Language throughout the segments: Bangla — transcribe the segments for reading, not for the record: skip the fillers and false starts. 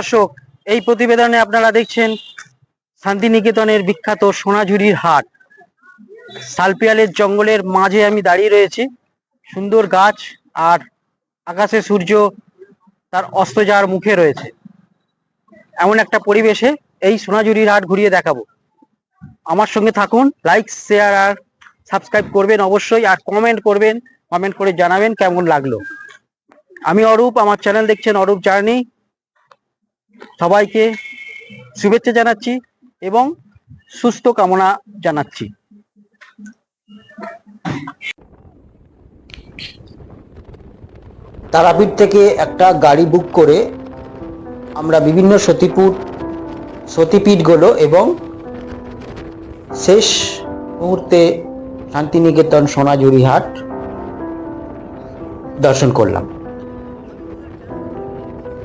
দর্শক, এই প্রতিবেদনে আপনারা দেখছেন শান্তিনিকেতনের বিখ্যাত সোনাঝুরির হাট। শালপিয়ালের জঙ্গলের মাঝে আমি দাঁড়িয়ে রয়েছি। সুন্দর গাছ আর আকাশে সূর্য তার অস্ত যাওয়ার মুখে রয়েছে। এমন একটা পরিবেশে এই সোনাঝুরির হাট ঘুরিয়ে দেখাবো। আমার সঙ্গে থাকুন, লাইক শেয়ার আর সাবস্ক্রাইব করবেন অবশ্যই, আর কমেন্ট করবেন, কমেন্ট করে জানাবেন কেমন লাগলো। আমি অরূপ, আমার চ্যানেল দেখছেন অরূপ জার্নি। সবাইকে শুভেচ্ছা জানাচ্ছি এবং সুস্থ কামনা জানাচ্ছি। তারাপীঠ থেকে একটা গাড়ি বুক করে আমরা বিভিন্ন সতীপীঠগুলো এবং শেষ মুহূর্তে শান্তিনিকেতন সোনাঝুরি হাট দর্শন করলাম।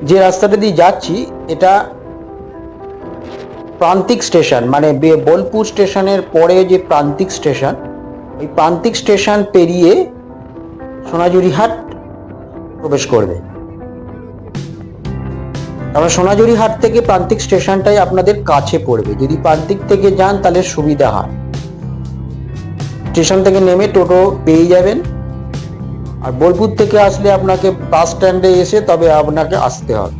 যে রাস্তাটা দিয়ে যাচ্ছি এটা প্রান্তিক স্টেশন, মানে বোলপুর স্টেশনের পরে যে প্রান্তিক স্টেশন, ওই প্রান্তিক স্টেশন পেরিয়ে সোনাঝুরি হাট প্রবেশ করবে। আমরা সোনাঝুরি হাট থেকে প্রান্তিক স্টেশনটাই আপনাদের কাছে পড়বে। যদি প্রান্তিক থেকে যান তাহলে সুবিধা হয়, স্টেশন থেকে নেমে টোটো পেয়ে যাবেন। আর বোলপুর থেকে আসলে আপনাকে বাস স্ট্যান্ডে এসে তবে আপনাকে আসতে হবে।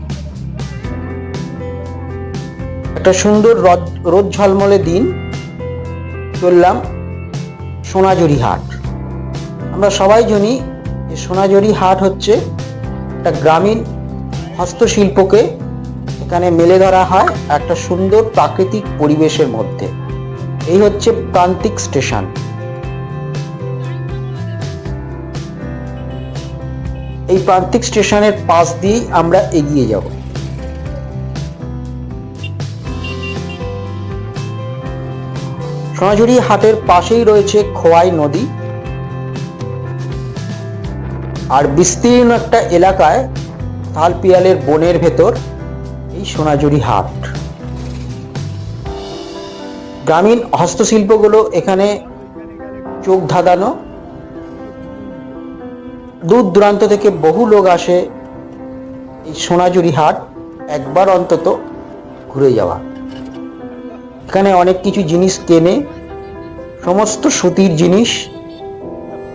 একটা সুন্দর রোদ ঝলমলে দিন চললাম সোনাঝুরি হাট। আমরা সবাই জানি যে সোনাঝুরি হাট হচ্ছে একটা গ্রামীণ হস্তশিল্পকে এখানে মেলে ধরা হয় একটা সুন্দর প্রাকৃতিক পরিবেশের মধ্যে। এই হচ্ছে প্রান্তিক স্টেশন। এই প্রান্তিক স্টেশনের পাশ দিয়েই আমরা এগিয়ে যাব। সোনাঝুরি হাটের পাশেই রয়েছে খোয়াই নদী, আর বিস্তীর্ণ একটা এলাকায় শালপিয়ালের বনের ভেতর এই সোনাঝুরি হাট। গ্রামীণ হস্তশিল্পগুলো এখানে চোখ ধাঁধানো। দূর দূরান্ত থেকে বহু লোক আসে এই সোনাঝুরি হাট একবার অন্তত ঘুরে যাওয়া। এখানে অনেক কিছু জিনিস কেনে, সমস্ত সুতির জিনিস,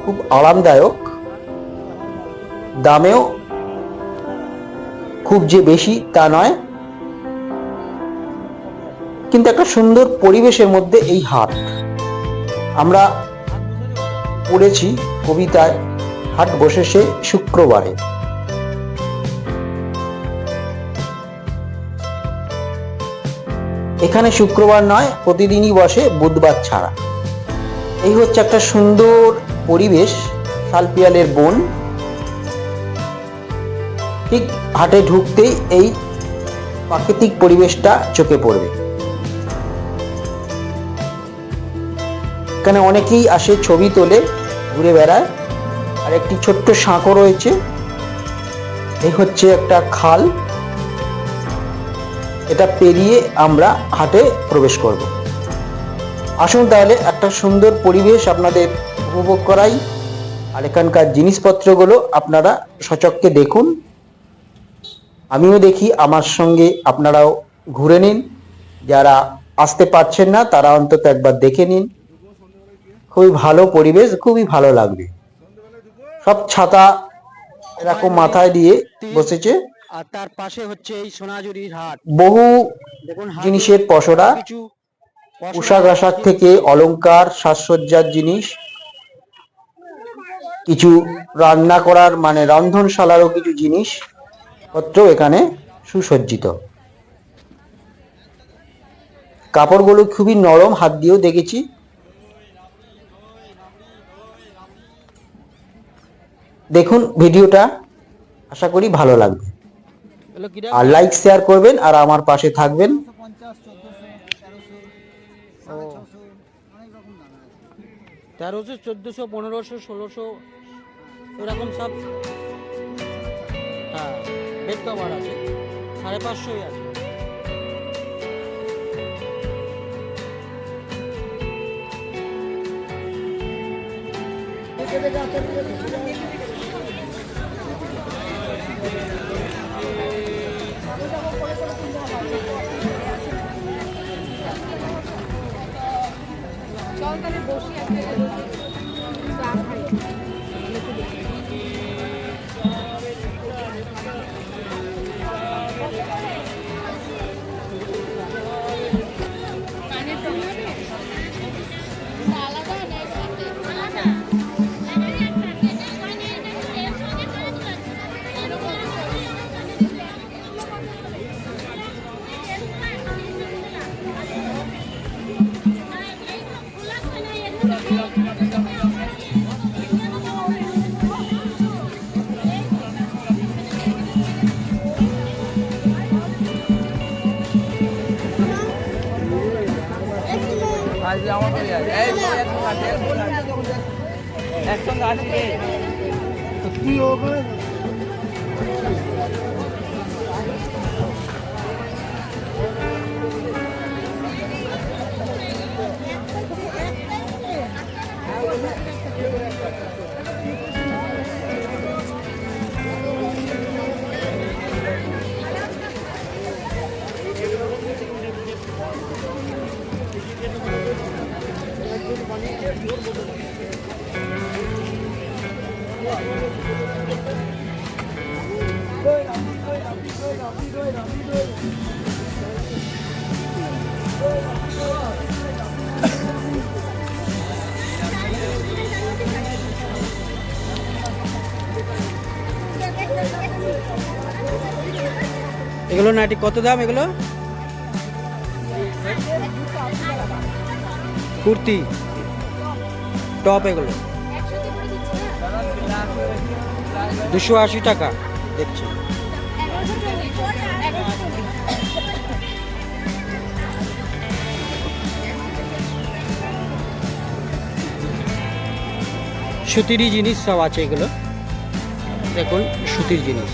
খুব আরামদায়ক, দামেও খুব যে বেশি তা নয়, কিন্তু একটা সুন্দর পরিবেশের মধ্যে এই হাট। আমরা পড়েছি কবিতায়, হাট বসেছে শুক্রবারে। এখানে শুক্রবার নয়, প্রতিদিনই বসে, বুধবার ছাড়া। এই হচ্ছে একটা সুন্দর পরিবেশ, শালপিয়ালের বন। ঠিক হাটে ঢুকতেই এই প্রাকৃতিক পরিবেশটা চোখে পড়বে। এখানে অনেকেই আসে, ছবি তোলে, ঘুরে বেড়ায়। আর একটি ছোট্ট সাঁকো রয়েছে। এই হচ্ছে একটা খাল, এটা পেরিয়ে আমরা হাটে প্রবেশ করব। আসুন তাহলে একটা সুন্দর পরিবেশ আপনাদের উপভোগ করাই, আর এখানকার জিনিসপত্রগুলো আপনারা সচক্ষে দেখুন, আমিও দেখি, আমার সঙ্গে আপনারাও ঘুরে নিন। যারা আসতে পারছেন না তারা অন্তত একবার দেখে নিন। খুবই ভালো পরিবেশ, খুবই ভালো লাগবে। সব ছাতা এরকম মাথায় দিয়ে বসেছে, আর তার পাশে হচ্ছে এই সোনাঝুরির হাট। বহু জিনিসের পসরা, পোশাক আশাক থেকে অলংকার, সাজসজ্জার জিনিস, কিছু রান্না করার মানে রন্ধনশালারও কিছু জিনিসপত্র এখানে সুসজ্জিত। কাপড়গুলো খুবই নরম, হাত দিয়েও দেখেছি। দেখুন ভিডিওটা, আশা করি ভালো লাগবে। আর লাইক শেয়ার করবেন আর আমার পাশে থাকবেন। 1300, 1400, 1500, 1600 এরকম সব। হ্যাঁ, বেড কভার আছে 550 আছে। একসঙ্গে আসি রে কি হবে। এগুলো নাইটি কত দাম? এগুলো কুর্তি টপ, এগুলো 280 টাকা দেখছি। সুতিরই জিনিস সব আছে এগুলো, দেখুন সুতির জিনিস।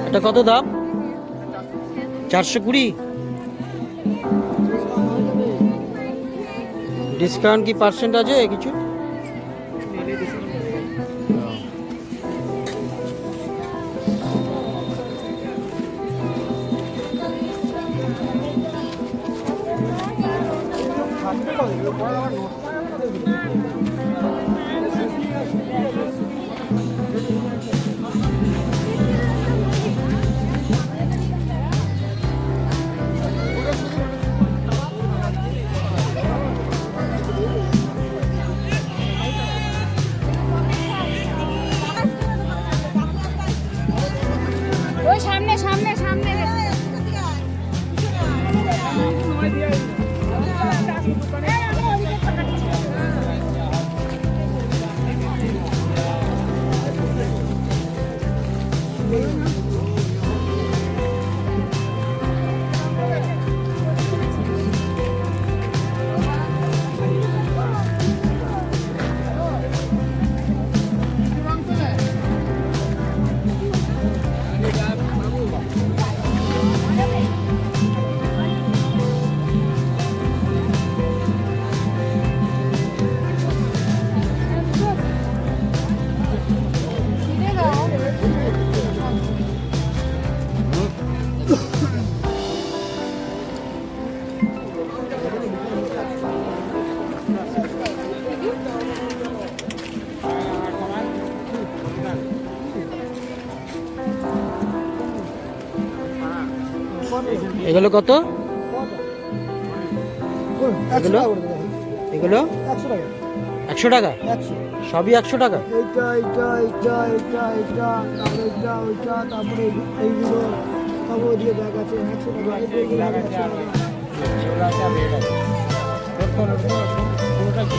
এটা কত দাম? 420। ডিসকাউন্ট কি পার্সেন্ট আছে কিছু? ওই সামনে সামনে সামনে এগুলো কত? এগুলো এগুলো 100 টাকা, সবই 100 টাকা। এইটা এইটা এইটা এইটা এইটা তারপরে এইটা ওইটা তারপরে এইগুলো সব ওদিকে ব্যাগ আছে 100 টাকা এইগুলো ব্যাগ আছে 100 টাকা।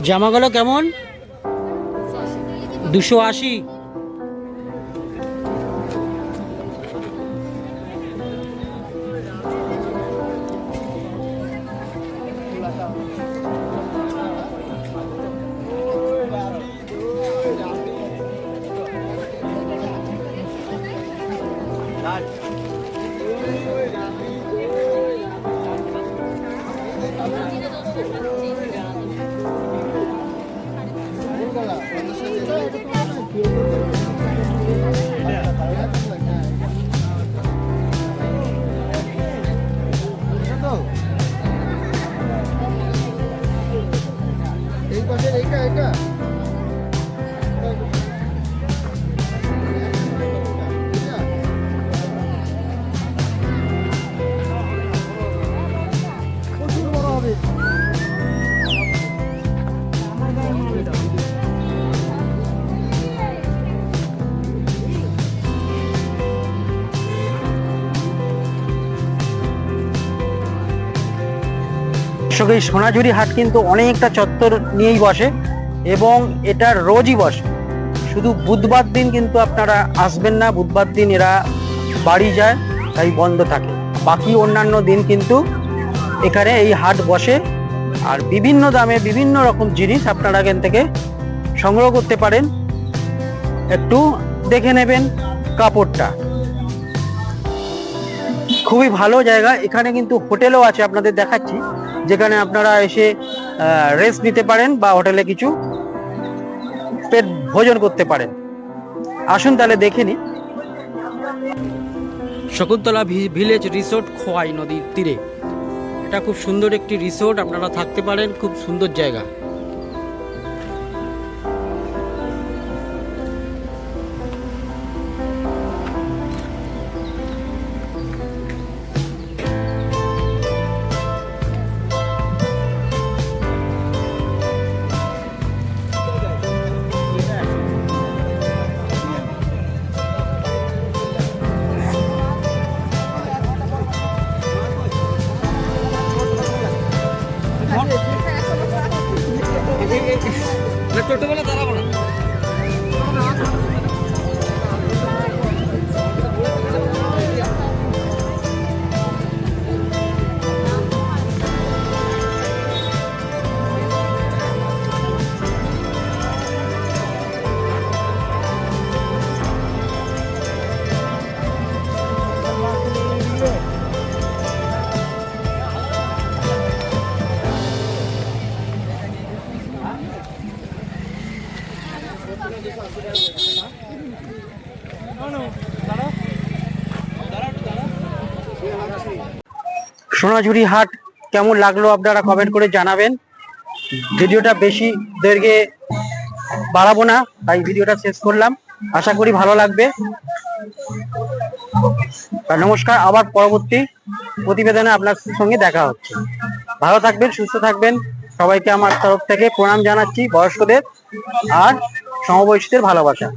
জামাগুলো কেমন? 280। এই পাশের এইটা এটা প্রচুর বড় হবে। দর্শক, এই সোনাঝুরি হাট কিন্তু অনেকটা চত্বর নিয়েই বসে এবং এটা রোজই বসে। শুধু বুধবার দিন কিন্তু আপনারা আসবেন না, বুধবার দিন এরা বাড়ি যায়, তাই বন্ধ থাকে। বাকি অন্যান্য দিন কিন্তু এখানে এই হাট বসে আর বিভিন্ন দামে বিভিন্ন রকম জিনিস আপনারা এখান থেকে সংগ্রহ করতে পারেন। একটু দেখে নেবেন কাপড়টা, খুবই ভালো জায়গা। এখানে কিন্তু হোটেলও আছে, আপনাদের দেখাচ্ছি, যেখানে আপনারা এসে রেস্ট নিতে পারেন বা হোটেলে কিছু পেট ভোজন করতে পারেন। আসুন তাহলে দেখে নিই। শকুন্তলা ভিলেজ রিসোর্ট, খোয়াই নদীর তীরে। এটা খুব সুন্দর একটি রিসোর্ট, আপনারা থাকতে পারেন, খুব সুন্দর জায়গা। সোনাঝুরি হাট কেমন লাগলো আপনারা কমেন্ট করে জানাবেন। ভিডিওটা বেশি দৈর্ঘ্যে বাড়াবো না, তাই ভিডিওটা শেষ করলাম। আশা করি ভালো লাগবে। আর নমস্কার, আবার পরবর্তী প্রতিবেদনে আপনার সঙ্গে দেখা হচ্ছে। ভালো থাকবেন, সুস্থ থাকবেন। সবাইকে আমার তরফ থেকে প্রণাম জানাচ্ছি, বয়স্কদের আর সমবয়সীদের ভালোবাসা।